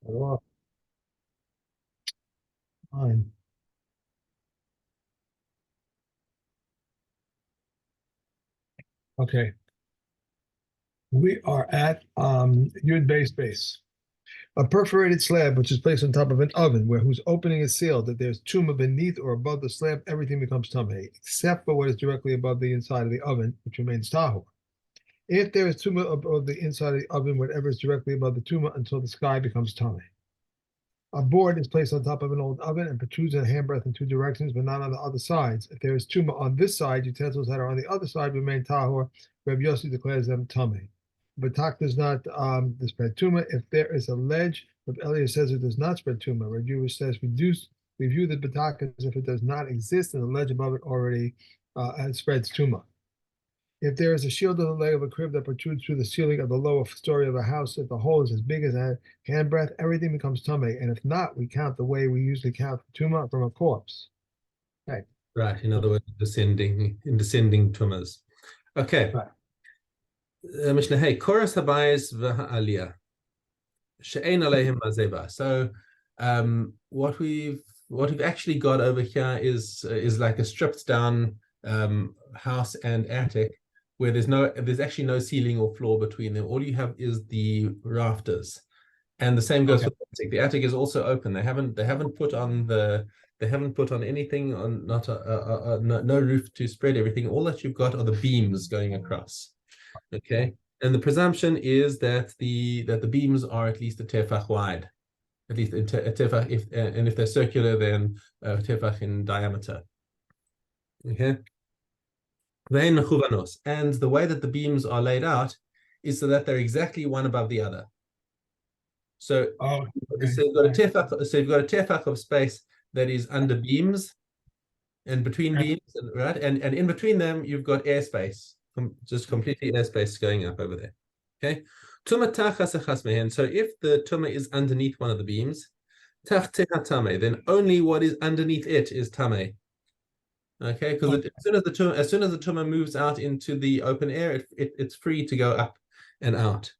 Oh, fine. Okay. We are at Yud base. A perforated slab which is placed on top of an oven where whose opening is sealed, that there's tumor beneath or above the slab, everything becomes tameh, except for what is directly above the inside of the oven, which remains tahor. If there is tumor above the inside of the oven, whatever is directly above the tumor until the sky becomes tameh. A board is placed on top of an old oven and protrudes a handbreadth in two directions, but not on the other sides. If there is tumor on this side, utensils that are on the other side remain tahor. Rabbi Yossi declares them tameh. Batak does not spread tumor. If there is a ledge, Rabbi Eliezer says it does not spread tumor. Rabbi Yehuda says we view the batak as if it does not exist and the ledge above it already spreads tumor. If there is a shield on the leg of a crib that protrudes through the ceiling of the lower story of a house, if the hole is as big as a handbreadth, everything becomes tameh. And if not, we count the way we usually count tumor from a corpse. Okay. Right. In other words, descending tumors. Okay. Right. Mishna, hey, Koras Habayis v'ha'aliyah. She'ein aleihim mazeva. So what we've actually got over here is like a stripped down house and attic where there's actually no ceiling or floor between them. All you have is the rafters. And the same goes for the attic. The attic is also open. They haven't put on anything on, no roof to spread everything. All that you've got are the beams going across. Okay. And the presumption is that the beams are at least a tefach wide, at least a tefach, if they're circular, then a tefach in diameter. Okay. And the way that the beams are laid out is so that they're exactly one above the other. So, so you've got a tefach of space that is under beams and between beams, right? And in between them, you've got airspace. Just completely airspace going up over there. Okay. So if the tumah is underneath one of the beams, then only what is underneath it is tameh. Okay, because as soon as the tumah moves out into the open air, it's free to go up and out,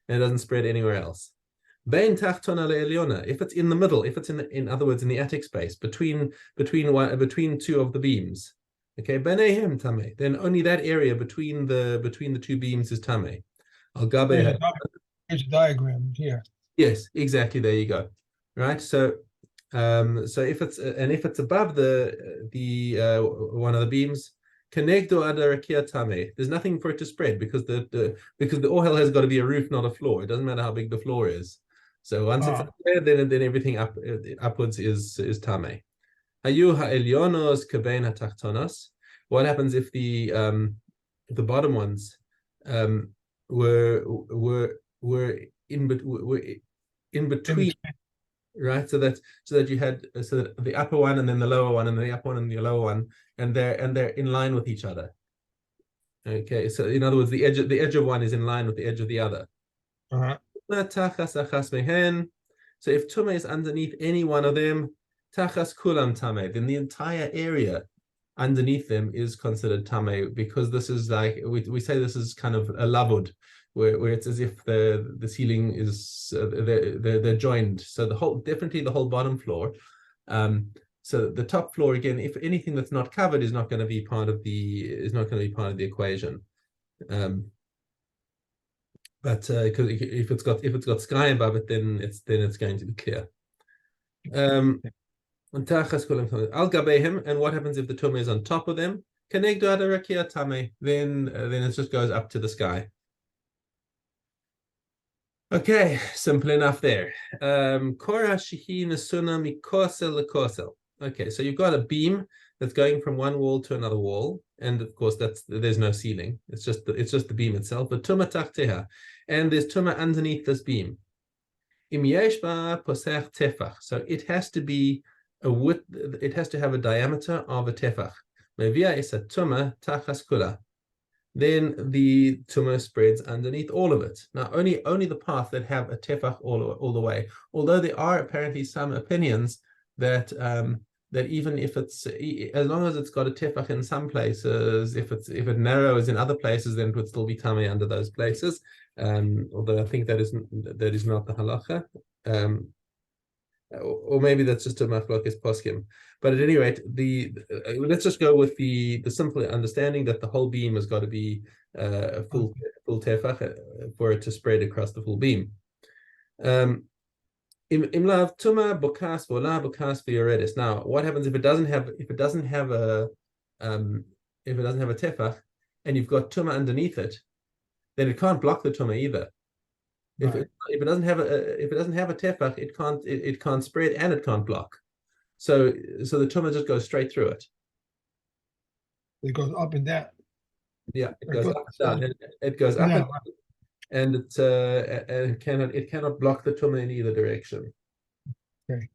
and it doesn't spread anywhere else. If it's in the middle, if it's in other words in the attic space between two of the beams. Okay, beneihem tameh. Then only that area between the two beams is tameh. Here's a diagram here. Yes, exactly. There you go. Right. So if it's above the one of the beams, connecto adarakia tameh. There's nothing for it to spread because the ohel has got to be a roof, not a floor. It doesn't matter how big the floor is. So once it's up there, then everything upwards is tameh. Hayu ha'elyonos kebein hatachtonos. What happens if the bottom ones were in between, right? So that you had that the upper one and then the lower one and the upper one and the lower one, and they're in line with each other. Okay, so in other words, the edge of one is in line with the edge of the other. So if tumah is underneath any one of them, tachas kulam tameh, then the entire area underneath them is considered tameh, because this is like we say this is kind of a lavud, where it's as if the ceiling is they're joined. So definitely the whole bottom floor. So the top floor, again, if anything that's not covered is not going to be part of the equation. But because if it's got sky above it, then it's going to be clear. Al gabehim, and what happens if the tumah is on top of them? Then it just goes up to the sky. Okay, simple enough there. Okay, so you've got a beam that's going from one wall to another wall, and of course there's no ceiling. It's just the beam itself. But tumah tachteha, and there's tumah underneath this beam. Im yesh ba posech tefach, so it has to be a width. It has to have a diameter of a tefach. Mevia is a tumah tachas kula. Then the tumah spreads underneath all of it. Now, only the parts that have a tefach all the way. Although there are apparently some opinions that that even if it's, as long as it's got a tefach in some places, if it narrows in other places, then it would still be tameh under those places. Although I think that is not the halacha. or maybe that's just a machlokes poskim. But at any rate, let's just go with the simple understanding that the whole beam has got to be a full tefach for it to spread across the full beam. Imlav tuma bokas vola bokas v'yoredis. Now, what happens if it doesn't have a tefach and you've got tuma underneath it? Then it can't block the tuma either. If Right. it doesn't have a tefach, it can't spread and it can't block. So the tuma just goes straight through it. It goes up and down. Yeah, it It goes goes up and down. It goes up down. and it cannot block the tuma in either direction. Okay.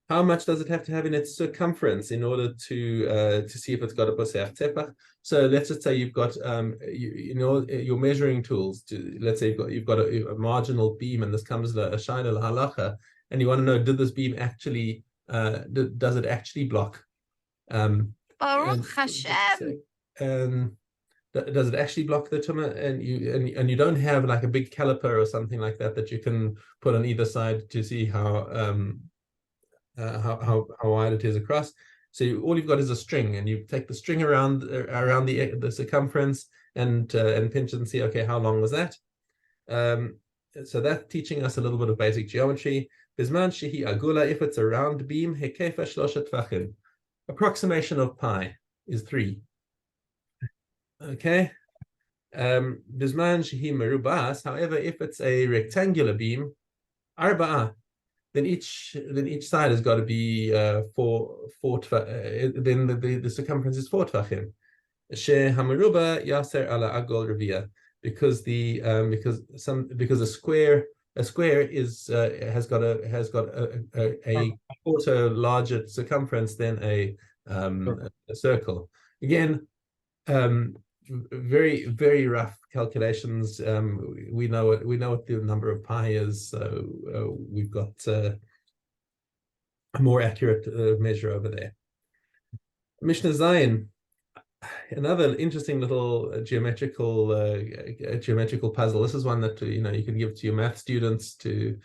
How much does it have to have in its circumference in order to see if it's got a posech tefach? So let's just say you've got your measuring tools. Let's say you've got a marginal beam, and this comes a shaila halacha, and you want to know, did this beam actually does it actually block? Baruch Hashem. Does it actually block the tuma? And you don't have like a big caliper or something like that you can put on either side to see how wide it is across. So all you've got is a string, and you take the string around the circumference and pinch it and see, okay, how long was that? So that's teaching us a little bit of basic geometry. Bisman shehi agula, if it's a round beam, hekefa shloshet tvachim. Approximation of pi is 3. Okay. Bisman shehi merubas. However, if it's a rectangular beam, arba'ah, then each side has got to be 4 then the circumference is 4 tvachim. She hamaruba yaser ala agol revia, because a square is has got a quarter larger circumference than a circle. Again, very, very rough calculations. We know what the number of pi is, so we've got a more accurate measure over there. Mishnah Zayin, another interesting little geometrical puzzle. This is one that you can give to your math students to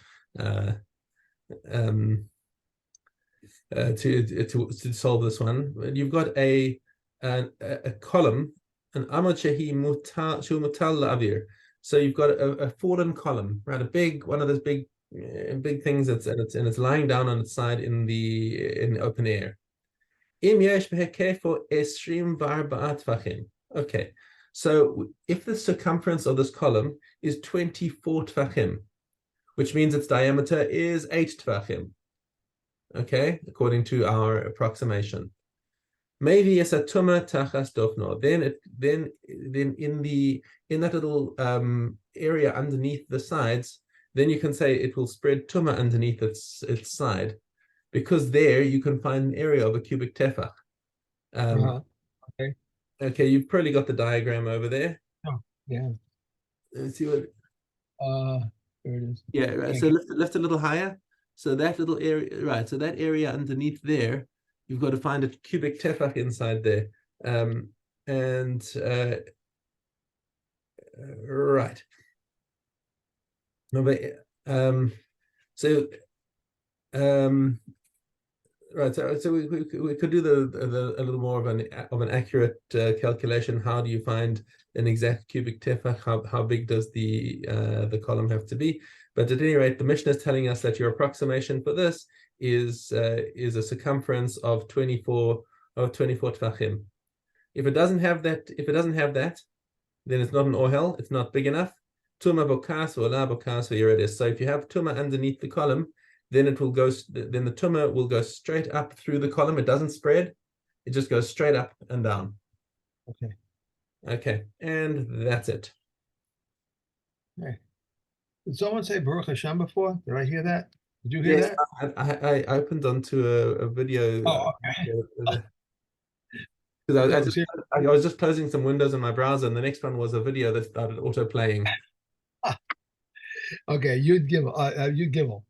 solve this one. You've got a column, an amod shehi mutal la'avir. So you've got a fallen column, right? A big one of those big things it's lying down on its side in the open air. Okay, so if the circumference of this column is 24 tvachim, which means its diameter is 8 tvachim, okay, according to our approximation. Maybe it's a tuma tachas dofno. Then in that little area underneath the sides, then you can say it will spread tuma underneath its side, because there you can find an area of a cubic tefach. Okay. Okay, you've probably got the diagram over there. Oh, yeah. Let's see what. There it is. Yeah, right. So lift a little higher. So that little area, right? So that area underneath there, you've got to find a cubic tefach inside there. Right. No, but right. So we could do a little more of an accurate calculation. How do you find an exact cubic tefach? How big does the column have to be? But at any rate, the Mishnah is telling us that your approximation for this is a circumference of 24 tvachim. If it doesn't have that, then it's not an ohel. It's not big enough. Tuma bokas or la bokas or yeredis. So if you have tuma underneath the column, then it will go. Then the tuma will go straight up through the column. It doesn't spread. It just goes straight up and down. Okay. Okay, and that's it. Okay. Did someone say Baruch Hashem before? Did I hear that? Did you hear that? I opened onto a video. Oh, okay. Because I was just closing some windows in my browser, and the next one was a video that started auto playing. Okay, Yud Gimel.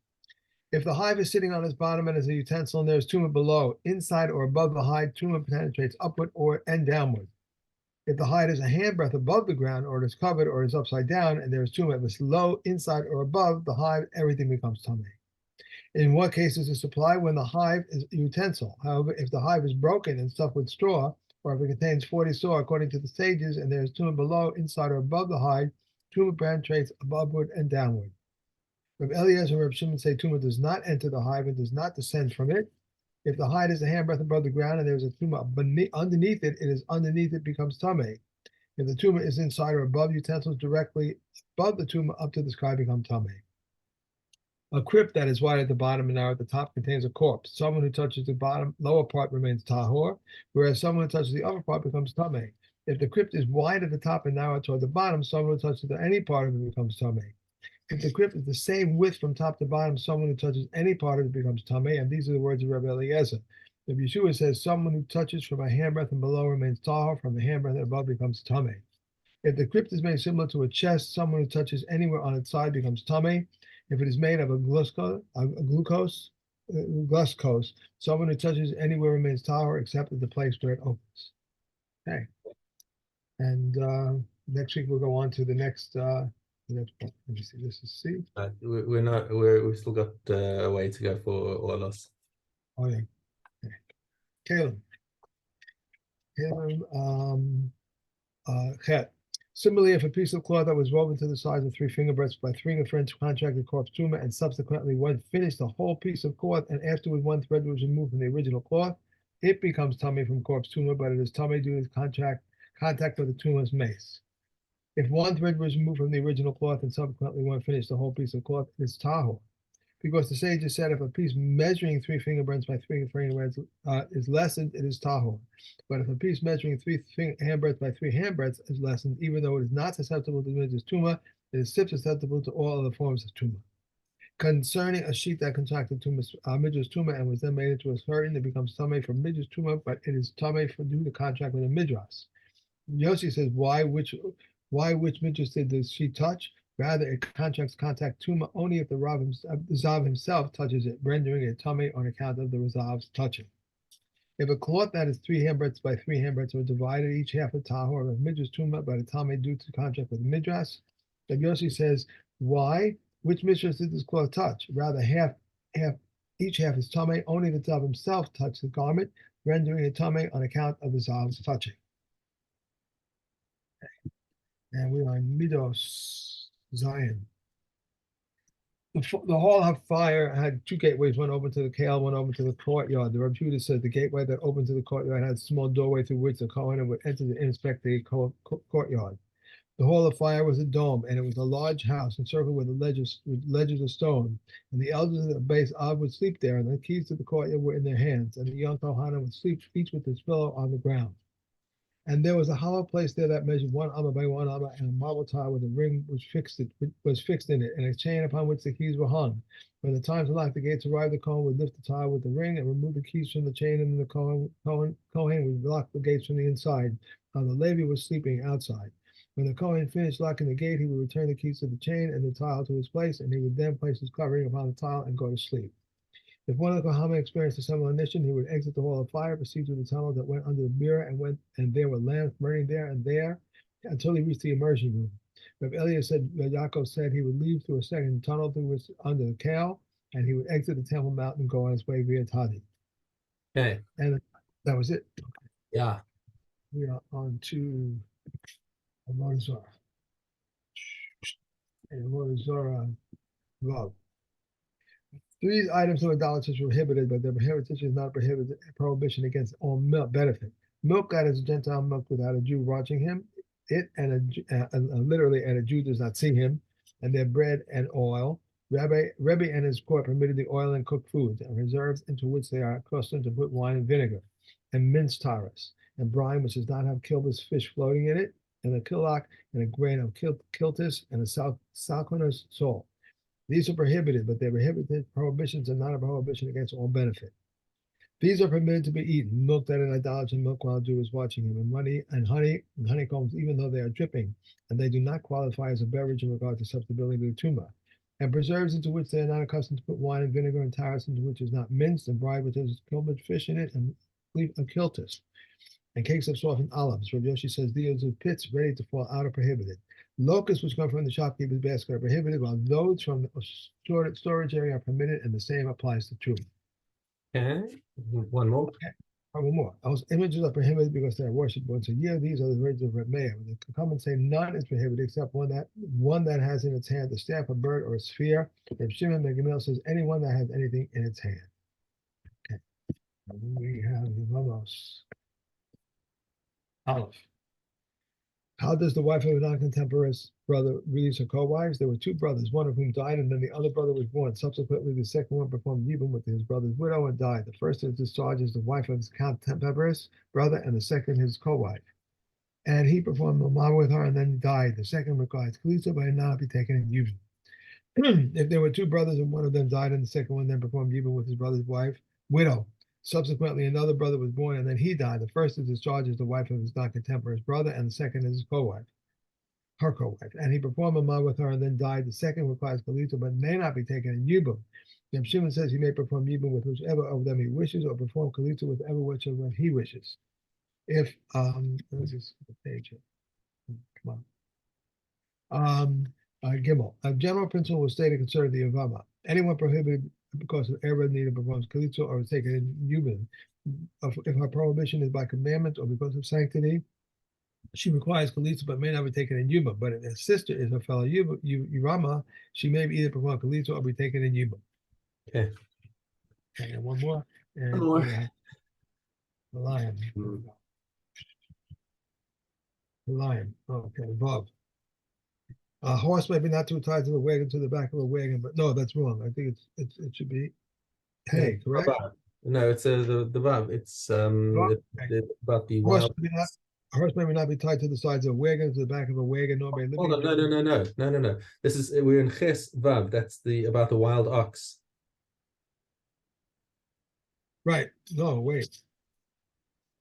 If the hive is sitting on its bottom and is a utensil and there's tumor below, inside or above the hive, tumor penetrates upward and downward. If the hide is a handbreadth above the ground, or it is covered, or is upside down, and there is tumah, if it's low, inside, or above the hive, everything becomes tummy. In what cases is supply when the hive is a utensil. However, if the hive is broken and stuffed with straw, or if it contains 40 straw according to the stages, and there is tumah below, inside, or above the hive, tumah penetrates aboveward and downward. Reb Eliezer and Reb Shimon say tumah does not enter the hive and does not descend from it. If the hide is a handbreadth above the ground and there is a tumah underneath it, it is underneath it becomes tameh. If the tumah is inside or above utensils directly above the tumah up to the sky becomes tameh. A crypt that is wide at the bottom and narrow at the top contains a corpse. Someone who touches the bottom lower part remains tahor, whereas someone who touches the upper part becomes tameh. If the crypt is wide at the top and narrow toward the bottom, someone who touches any part of it becomes tameh. If the crypt is the same width from top to bottom, someone who touches any part of it becomes tameh. And these are the words of Rabbi Eliezer. Rabbi Yeshua says, someone who touches from a handbreadth and below remains tahor, from the handbreadth and above becomes tameh. If the crypt is made similar to a chest, someone who touches anywhere on its side becomes tameh. If it is made of a glucose, someone who touches anywhere remains tahor except at the place where it opens. Okay. And next week we'll go on to the next part. Let me see. This is C. We're not. We've still got a way to go for Ohalos. Oh yeah. Okay. Chet. Similarly, if a piece of cloth that was woven to the size of 3 finger breadths by 3 friends contracted corpse tumah, and subsequently one finished the whole piece of cloth, and afterward one thread was removed from the original cloth, it becomes tummy from corpse tumah, but it is tummy due to contact with the tumah's mace. If one thread was removed from the original cloth and subsequently one finished the whole piece of cloth, it is tahor. Because the sages said if a piece measuring 3 finger breadths by 3 finger breadths is lessened, it is tahor. But if a piece measuring 3 handbreadths by 3 handbreadths is lessened, even though it is not susceptible to midras tumah, it is still susceptible to all other forms of tumah. Concerning a sheet that contracted midras tumah and was then made into a curtain, it becomes tameh from midras tumah, but it is tameh due to contract with a midras. Yossi says, why which midras did the sheet touch? Rather, it contact tumah only if the Zav himself touches it, rendering it tameh on account of the Zav's touching. If a cloth that is 3 handbreadths by 3 handbreadths are divided, each half a tahor of midras tumah, but a tameh due to contract with midras. Rabbi Yossi says, why? Which midras did this cloth touch? Rather, each half is tameh. Only the Zav himself touched the garment, rendering it tameh on account of the Zav's touching. Okay. And we are in Midos Zion. The hall of fire had 2 gateways, one open to the kale, one open to the courtyard. The Rabbi Judah said the gateway that opened to the courtyard had a small doorway through which the Kohanim would enter to inspect the courtyard. The hall of fire was a dome, and it was a large house encircled with ledges of stone. And the elders of the base Av would sleep there, and the keys to the courtyard were in their hands. And the young Kohanim would sleep each with his pillow on the ground. And there was a hollow place there that measured 1 amma by 1 amma, and a marble tile with a ring was fixed in it, and a chain upon which the keys were hung. When the time to lock the gates arrived, the Kohen would lift the tile with the ring and remove the keys from the chain, and then the Kohen would lock the gates from the inside, while the Levi was sleeping outside. When the Kohen finished locking the gate, he would return the keys to the chain and the tile to its place, and he would then place his covering upon the tile and go to sleep. If one of the Kohanim experienced a similar mission, he would exit the hall of fire, proceed through the tunnel that went under the mirror, and there were lamps burning there and there until he reached the immersion room. Rabbi Yaakov said he would leave through a second tunnel through which under the kale, and he would exit the Temple Mountain and go on his way via Tadi. Okay. And that was it. Yeah. We are on to Avodah Zarah. And Avodah Zarah love. These items of idolatry are prohibited, but their prohibition is not a prohibition against all milk benefit. Milk that is a Gentile milk without a Jew watching him, literally, and a Jew does not see him, and their bread and oil. Rebbe and his court permitted the oil and cooked foods and reserves into which they are accustomed to put wine and vinegar, and minced taras, and brine which does not have kilbus fish floating in it, and a kilak, and a grain of kiltis, and a salconus salt. These are prohibited, but their prohibitions are not a prohibition against all benefit. These are permitted to be eaten, milk that an idolater milk while a Jew is watching him, and honeycombs, even though they are dripping, and they do not qualify as a beverage in regard to susceptibility to tumah, and preserves into which they are not accustomed to put wine and vinegar, and taras into which is not minced, and bride which has kilbut fish in it, and a kiltis. and cakes of softened olives. Rabbi Yoshi says these are pits ready to fall out are prohibited. Locusts which come from the shopkeeper's basket are prohibited, while those from the storage area are permitted, and the same applies to truth. Okay, one more. One more. Those images are prohibited because they are worshipped once a year. These are the words of Reb Meir. They come and say none is prohibited except one that has in its hand a staff, a bird, or a sphere. Reb Shimon ben Gamliel says anyone that has anything in its hand. Okay. And we have the Ohalos. Aleph. How does the wife of a non-contemporaneous brother release her co-wives? There were two brothers, one of whom died, and then the other brother was born. Subsequently, the second one performed yibum with his brother's widow and died. The first is discharged as the wife of his contemporaneous brother, and the second his co-wife. And he performed mamah with her and then died. The second requires chalitza, but it not be taken in yibum. If there were two brothers and one of them died, and the second one then performed yibum with his brother's widow. Subsequently, another brother was born, and then he died. The first is discharged as the wife of his non-contemporaneous brother, and the second is his co-wife, her co-wife. And he performed mamah with her and then died. The second requires chalitza, but may not be taken in yibum. Reb Shimon says he may perform yibum with whichever of them he wishes, or perform chalitza with whichever one he wishes. If let's just the page here. Come on. Gimel. A general principle was stated concerning the Yavama. Anyone prohibited because of error neither performs chalitza or is taken in yibum. If her prohibition is by commandment or because of sanctity, she requires chalitza but may not be taken in yibum. But if her sister is her fellow Yirama, she may either perform chalitza or be taken in yibum. Okay. Okay, and one more. And One more. The lion. The lion. Okay, Vav. A horse may be not too tied to the wagon to the back of a wagon, but no, that's wrong. I think it should be hay, correct? No, it's the vav. It's about the Horse wild. a horse may not be tied to the sides of a wagon, to the back of a wagon, nor may Hold on, no. This is we're in ches vav. That's about the wild ox. Right. No, wait.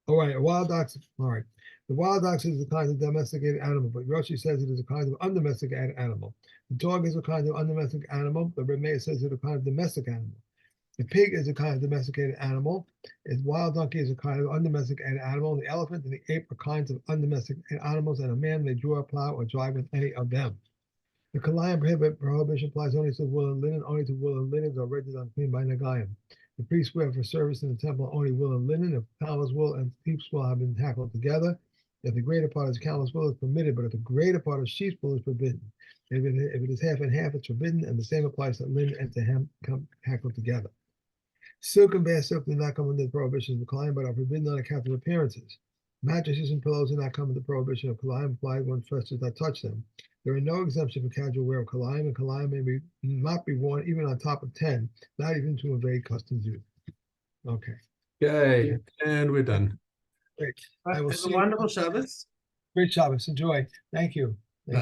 All right, a wild ox. All right. The wild ox is a kind of domesticated animal, but Rashi says it is a kind of undomesticated animal. The dog is a kind of undomesticated animal, but Reb Meir says it's a kind of domestic animal. The pig is a kind of domesticated animal. The wild donkey is a kind of undomesticated animal. The elephant and the ape are kinds of undomesticated animals, and a man may draw a plow or drive with any of them. The Kalayim prohibition applies only to wool and linen. Only to wool and linens are rendered unclean by Nagayim. The priests wear for service in the temple only wool and linen. If camel's wool and sheep's wool have been tackled together, if the greater part of camel's wool is permitted, but if the greater part of sheep's wool is forbidden. If it is half and half, it's forbidden, and the same applies to linen and to hem tackled together. Silk and bare silk do not come under the prohibition of Kalayim, but are forbidden on account of appearances. Mattresses and pillows do not come under the prohibition of Kalayim, applied when flesh does not touch them. There are no exemption for casual wear of Kalayim, and Kalayim may not be worn even on top of 10, not even to evade customs use. Okay. Okay, and we're done. Great. I will Have see a you. wonderful Shabbos. Great Shabbos. Enjoy. Thank you.